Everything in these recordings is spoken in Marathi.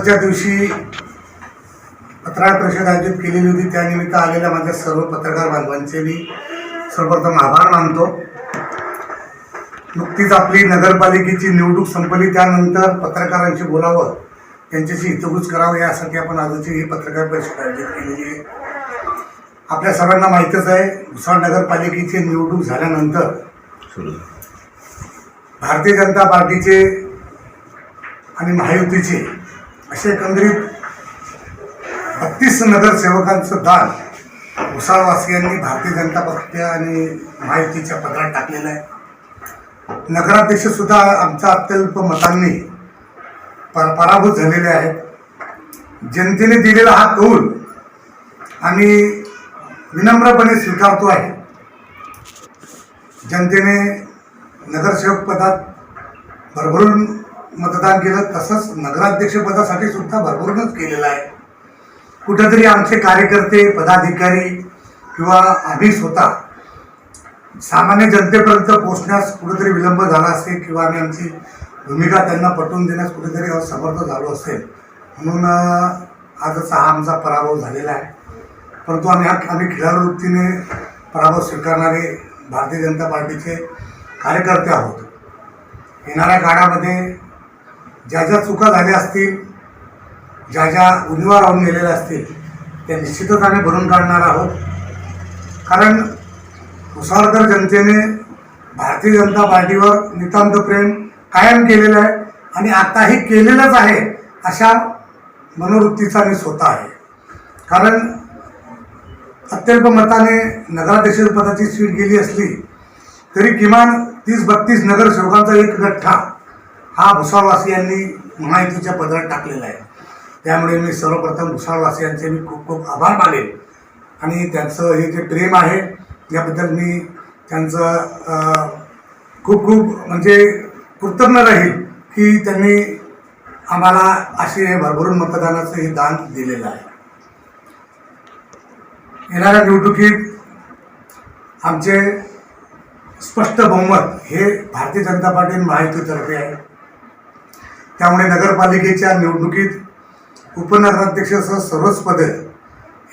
आजच्या दिवशी पत्रकार परिषद आयोजित केलेली होती. त्यानिमित्त आलेल्या माझ्या सर्व पत्रकार बांधवांचे मी सर्वप्रथम आभार मानतो. नुकतीच आपली नगरपालिकेची निवडणूक संपली, त्यानंतर पत्रकारांशी बोलावं, त्यांच्याशी हितगुज करावं यासाठी आपण आजची ही पत्रकार परिषद आयोजित केलेली आहे. आपल्या सर्वांना माहीतच आहे, भुसावळ नगरपालिकेची निवडणूक झाल्यानंतर भारतीय जनता पार्टीचे आणि महायुतीचे असे एकंदरीत 32 नगरसेवकांचं दान भुसावळवासियांनी भारतीय जनता पक्ष आणि महायुतीच्या पदरात टाकलेलं आहे. नगराध्यक्ष सुद्धा आमच्या अत्यल्प मतांनी पराभूत झालेले आहेत. जनतेने दिलेला हा कौल आम्ही विनम्रपणे स्वीकारतो आहे. जनतेने नगरसेवक पदात भरभरून मतदान केलं, तसंच नगराध्यक्षपदासाठी सुद्धा भरभरूनच केलेलं आहे. कुठेतरी आमचे कार्यकर्ते, पदाधिकारी किंवा आम्ही स्वतः सामान्य जनतेपर्यंत पोहोचण्यास कुठेतरी विलंब झाला असेल किंवा आम्ही आमची भूमिका त्यांना पटवून देण्यास कुठेतरी असमर्थ झालो असेल, म्हणून आजचा हा आमचा पराभव झालेला आहे. परंतु आम्ही खिलाडू वृत्तीने पराभव स्वीकारणारे भारतीय जनता पार्टीचे कार्यकर्ते आहोत. येणाऱ्या काळामध्ये ज्या ज्या चुका झाल्या असतील, ज्या ज्या उणिवा राहून गेलेल्या असतील, त्या निश्चितच आम्ही भरून काढणार आहोत. कारण भुसावळकर जनतेने भारतीय जनता पार्टीवर नितांत प्रेम कायम केलेलं आहे आणि आताही केलेलंच आहे, अशा मनोवृत्तीचा मी स्वतः आहे. कारण अत्यल्प मताने नगराध्यक्षपदाची सीट गेली असली तरी किमान 30-32 नगरसेवकांचा एक गठ्ठा हा भुसावळवासियांनी महायुतीच्या पदरात टाकलेला आहे. त्यामुळे मी सर्वप्रथम भुसावळवासियांचे मी खूप खूप आभार मानेन आणि त्यांचं हे जे प्रेम आहे याबद्दल मी त्यांचं खूप खूप म्हणजे कृतज्ञ राहील की त्यांनी आम्हाला असे भरभरून मतदानाचं हे दान दिलेलं आहे. येणाऱ्या निवडणुकीत आमचे स्पष्ट बहुमत हे भारतीय जनता पार्टी आणि महायुतीतर्फे आहे. त्यामुळे नगरपालिकेच्या निवडणुकीत उपनगराध्यक्षासह सर्वच पदे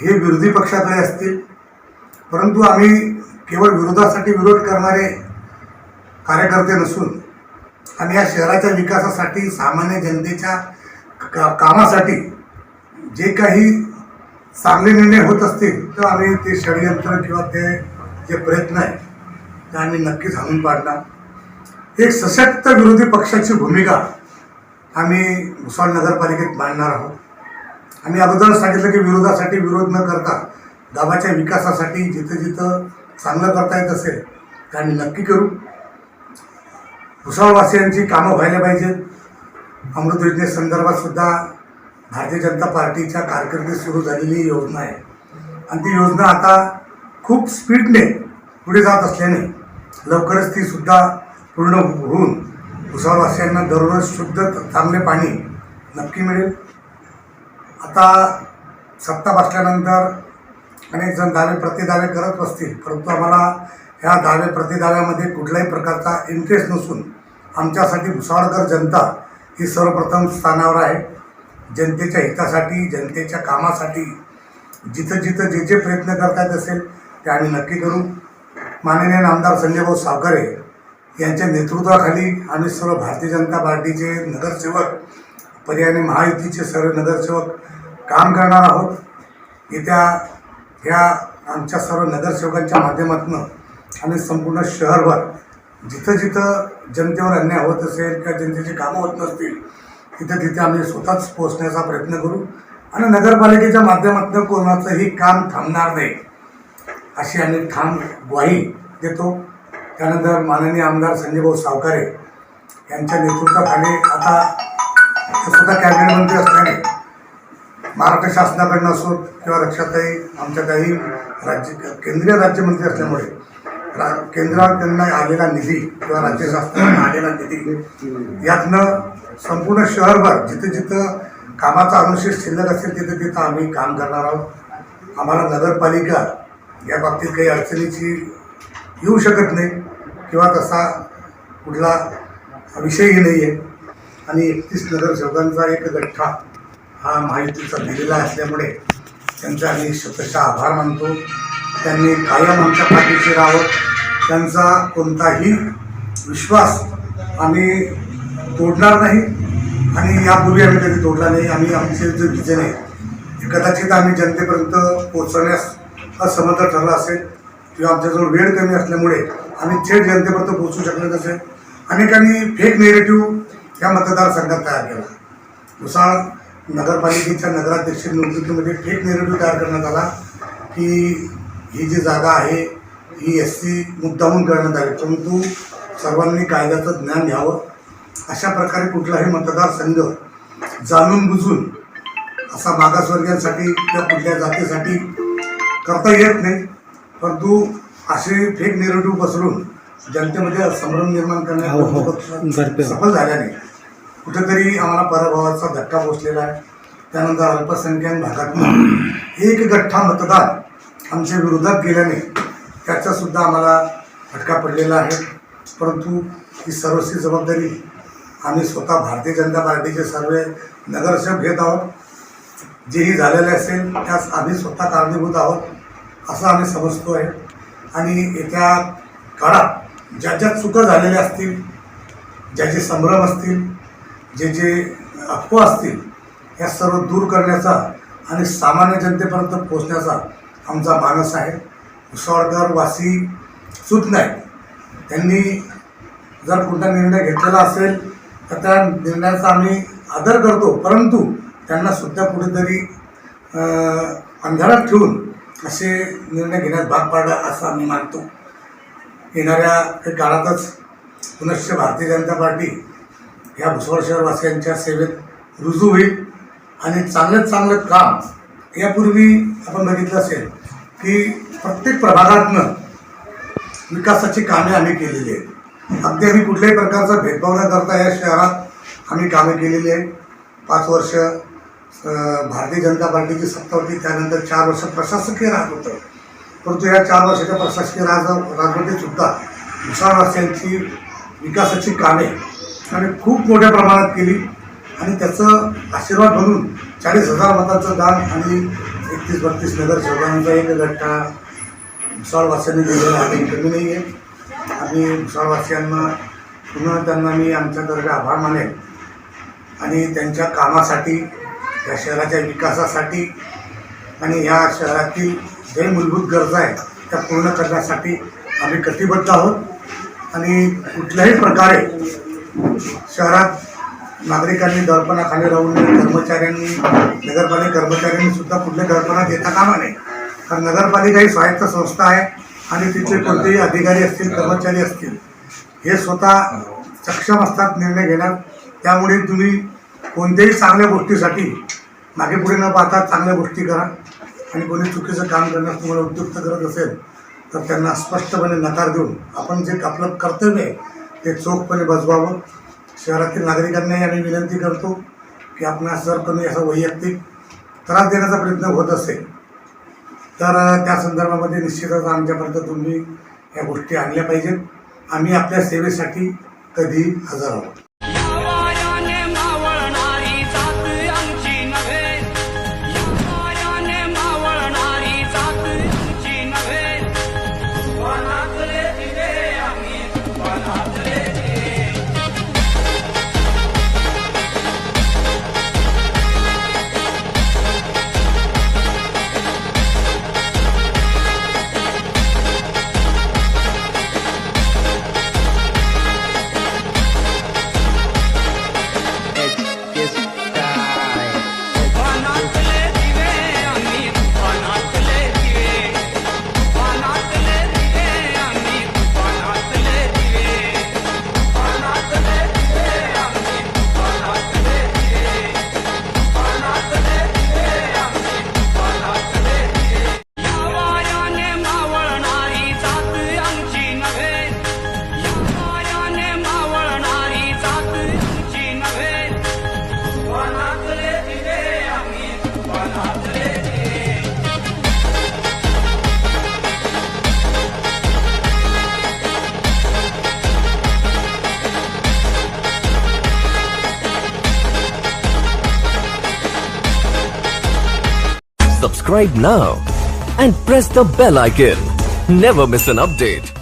हे विरोधी पक्षाकडे असतील. परंतु आम्ही केवळ विरोधासाठी विरोध करणारे कार्यकर्ते नसून आम्ही या शहराच्या विकासासाठी, सामान्य जनतेच्या कामासाठी जे काही चांगले निर्णय होत असतील तर आम्ही ते षडयंत्र किंवा ते जे प्रयत्न आहे ते आम्ही नक्कीच हाणून पाडणार. एक सशक्त विरोधी पक्षाची भूमिका आम्ही भुसावळ नगरपालिकेत मांडणार आहोत. आम्ही अगोदरच सांगितलं की विरोधासाठी विरोध न करता गावाच्या विकासासाठी जिथं जिथं चांगलं करता येत असेल ते आम्ही नक्की करू. भुसावळवासियांची कामं व्हायला पाहिजेत. अमृत योजनेसंदर्भात सुद्धा भारतीय जनता पार्टीच्या कारकिर्दीत सुरू झालेली योजना आहे आणि ती योजना आता खूप स्पीडने पुढे जात असल्याने लवकरच ती सुद्धा पूर्ण होऊन भुसावळवासियांना दररोज शुद्ध चांगले पाणी नक्की मिळेल. आता सत्ता बसल्यानंतर अनेक जण दावे प्रतिदावे करत असतील, परंतु आम्हाला ह्या दावे प्रतिदाव्यामध्ये कुठल्याही प्रकारचा इंटरेस्ट नसून आमच्यासाठी भुसावळकर जनता ही सर्वप्रथम स्थानावर आहे. जनतेच्या हितासाठी, जनतेच्या कामासाठी जिथं जिथं जे जे प्रयत्न करता येत असेल ते आम्ही नक्की करू. माननीय आमदार संजय भाऊ सावकारे यांच्या नेतृत्वाखाली आम्ही सर्व भारतीय जनता पार्टीचे नगरसेवक, पर्यायाने महायुतीचे सर्व नगरसेवक काम करणार आहोत. येत्या ह्या आमच्या सर्व नगरसेवकांच्या माध्यमातून आम्ही संपूर्ण शहरभर जिथं जिथं जनतेवर अन्याय होत असेल किंवा जनतेची कामं होत नसतील तिथं तिथे आम्ही स्वतःच पोहोचण्याचा प्रयत्न करू आणि नगरपालिकेच्या माध्यमातून कोणाचंही काम थांबणार नाही अशी आम्ही ठाम ग्वाही देतो. त्यानंतर माननीय आमदार संजय भाऊ सावकारे यांच्या नेतृत्वाखाली आता स्वतः कॅबिनेट मंत्री असल्याने महाराष्ट्र शासनाकडनं असो किंवा रक्षाताई आमच्या काही केंद्रीय राज्यमंत्री असल्यामुळे केंद्रात त्यांना आलेला निधी किंवा राज्य शासनाला आलेला निधी यातनं संपूर्ण शहरभर जिथं जिथं कामाचा अनुशेष शिल्लक असेल तिथं तिथं आम्ही काम करणार आहोत. आम्हाला नगरपालिका या बाबतीत काही अडचणीची येऊ शकत नाही किंवा तसा कुठला विषयही नाही आहे आणि 31 नगरसेवकांचा एक गठ्ठा हा महायुतीचा दिलेला असल्यामुळे त्यांचा आम्ही शतशः आभार मानतो. त्यांनी कायम आमच्या पाठीशी राहावं. त्यांचा कोणताही विश्वास आम्ही तोडणार नाही आणि यापूर्वी आम्ही कधी तोडला नाही. आम्ही आमचे जे विजन आहे ते कदाचित आम्ही जनतेपर्यंत पोहोचवण्यास असमर्थ ठरलं असेल किंवा आमच्याजवळ वेळ कमी असल्यामुळे आम्ही थेट जनतेपर्यंत पोहोचू शकलो नसेल. अनेकांनी फेक नेरेटिव्ह या मतदारसंघात तयार केला. भुसावळ नगरपालिकेच्या नगराध्यक्ष निवडणुकीमध्ये फेक नेरेटिव्ह तयार करण्यात आला की ही जी जागा आहे ही SC मुद्दामून करण्यात आली, परंतु सर्वांनी कायद्याचं ज्ञान घ्यावं. अशा प्रकारे कुठलाही मतदारसंघ जाणून बुजून असा मागासवर्गीयांसाठी किंवा कुठल्या जातीसाठी करता येत नाही. परंतु असे फेक नेरेटिव्ह पसरून जनतेमध्ये संभ्रम निर्माण करण्यात सफल झाल्याने कुठेतरी आम्हाला पराभवाचा धक्का पोचलेला आहे. त्यानंतर अल्पसंख्याक भागातून एक गठ्ठा मतदान आमच्या विरोधात गेल्याने त्याचासुद्धा आम्हाला फटका पडलेला आहे. परंतु ही सर्वस्वी जबाबदारी आम्ही स्वतः भारतीय जनता पार्टीचे सर्व नगरसेवक घेत आहोत. जेही झालेले असेल त्यास आम्ही स्वतः कारणीभूत आहोत असं आम्ही समजतो आहे. आणि येत्या काळात ज्या ज्या चुका झालेल्या असतील, ज्या जे संभ्रम असतील, जे अफवा असतील, या सर्व दूर करण्याचा आणि सामान्य जनतेपर्यंत पोहोचण्याचा आमचा मानस आहे. भुसावळकर वासी चूक नाही. त्यांनी जर कोणता निर्णय घेतलेला असेल तर त्या निर्णयाचा आम्ही आदर करतो, परंतु त्यांना सुद्धा कुठेतरी अंधारात ठेवून असे निर्णय घेण्यास भाग पाडला असं आम्ही मानतो. येणाऱ्या काही काळातच पुनश्च भारतीय जनता पार्टी ह्या भुसावळ शहरवासियांच्या सेवेत रुजू होईल आणि चांगल्यात चांगलं काम यापूर्वी आपण बघितलं असेल की प्रत्येक प्रभागातनं विकासाची कामे आम्ही केलेली आहेत. अगदी आम्ही कुठल्याही प्रकारचा भेदभाव न करता या शहरात आम्ही कामे केलेली आहेत. 5 वर्ष भारतीय जनता पार्टीची सत्ता होती, त्यानंतर 4 वर्ष प्रशासकीय राज होतं. परंतु या 4 वर्षाच्या प्रशासकीय राजवटीतसुद्धा भुसावळवासियांची विकासाची कामे आम्ही खूप मोठ्या प्रमाणात केली आणि त्याचं आशीर्वाद म्हणून 40,000 मतांचं दान आणि 31-32 नगरसेवकांचा एक गठ्ठा भुसावळवासियांनी दिलेला आहे. कमी नाही आहे. आम्ही भुसावळवासियांना पुन्हा त्यांना मी आमच्यातर्फे आभार मानेन आणि त्यांच्या कामासाठी, या शहराच्या विकासासाठी आणि ह्या शहरातील जे मूलभूत गरजा आहेत त्या पूर्ण करण्यासाठी आम्ही कटिबद्ध आहोत. आणि कुठल्याही प्रकारे शहरात नागरिकांनी दडपणाखाली राहून कर्मचाऱ्यांनी, नगरपालिका कर्मचाऱ्यांनी सुद्धा कुठल्या दडपणात देता कामा नये. कारण नगरपालिका ही स्वायत्त संस्था आहे आणि तिथले कोणतेही अधिकारी असतील, कर्मचारी असतील, हे स्वतः सक्षम असतात निर्णय घेण्यात. त्यामुळे तुम्ही कोणत्याही चांगल्या गोष्टीसाठी मागे पुढे न पाहता चांगल्या गोष्टी करा आणि कोणी चुकीचं काम करण्यास तुम्हाला उद्युक्त करत असेल तर त्यांना स्पष्टपणे नकार देऊन आपण जे आपलं कर्तव्य आहे ते चोखपणे बजवावं. शहरातील नागरिकांनाही आम्ही विनंती करतो की आपणास जर कोणी असा वैयक्तिक त्रास देण्याचा प्रयत्न होत असेल तर त्या संदर्भामध्ये निश्चितच आमच्यापर्यंत तुम्ही या गोष्टी आणल्या पाहिजेत. आम्ही आपल्या सेवेसाठी कधी हजर आहोत. Subscribe now and press the bell icon. Never miss an update.